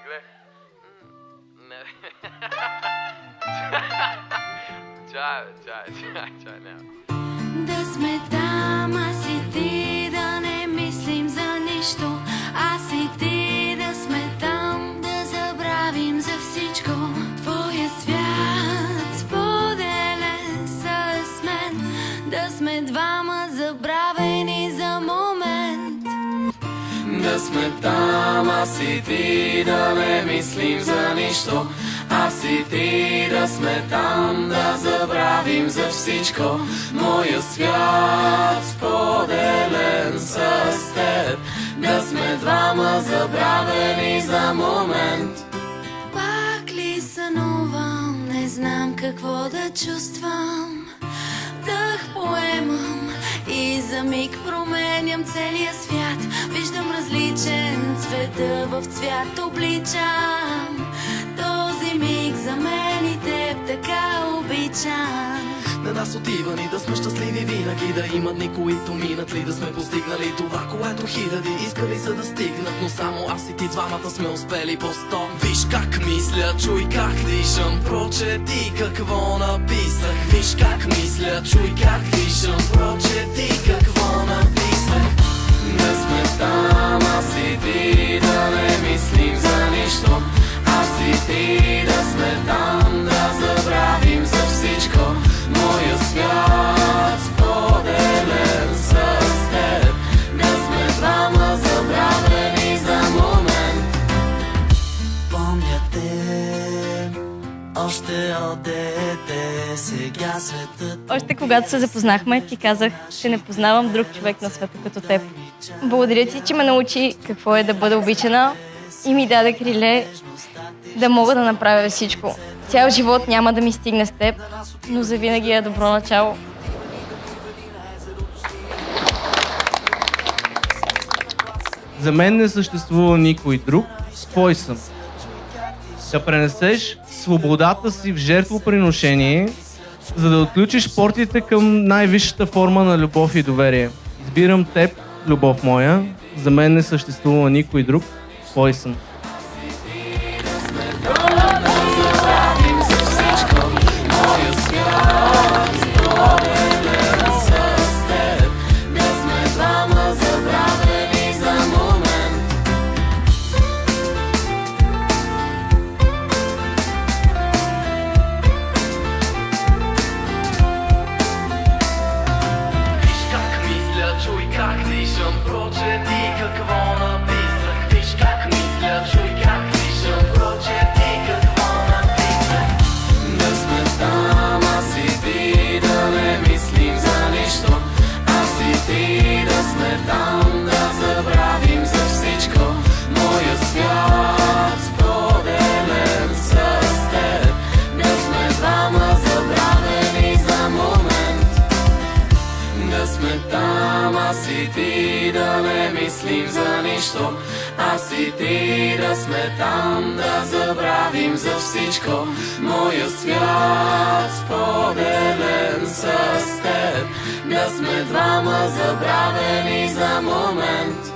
гледай. Не. Чай, няма. Да сме там, аз и ти, да не мислим за нищо. Аз и ти да сме там, да забравим за всичко. Твоя свят споделен с мен, да сме двама забравени за момент. Да сме там, аз и ти, да не мислим за нищо. Аз и ти да сме там, да забравим за всичко. Моя свят споделен с теб, да сме двама забравени за момент. Пак ли сънувам, не знам какво да чувствам. Дъх поемам и за миг променям целия свят. Виждам различен света в цвят обличам. Този миг за мен и теб така обичам. На нас отива ни да сме щастливи винаги, да има дни, които минат ли, да сме постигнали това, което хиляди искали са да стигнат, но само аз и ти двамата сме успели по 100. Виж как мисля, чуй как дишам, прочети какво написах. Виж как мисля, чуй как дишам, прочети какво написах. Да сме там, аз и ти, да не мислим за нищо. Аз и ти да сме там, да забравим за всичко. Моя свят споделен с теб, да сме двама забравени за момент. Помня те, още от дете, сега светът. Още когато се запознахме, ти казах, че не познавам друг човек на света като теб. Благодаря ти, че ме научи какво е да бъда обичана и ми даде криле да мога да направя всичко. Цял живот няма да ми стигне с теб, но завинаги е добро начало. За мен не съществува никой друг, твой съм. Да пренесеш свободата си в жертвоприношение, за да отключиш портите към най-висшата форма на любов и доверие. Избирам теб, любов моя, за мен не съществува никой друг, твой съм. Аз и ти да не мислим за нищо. Аз и ти да сме там, да забравим за всичко. Моя свят споделен с теб, да сме двама забравени за момент.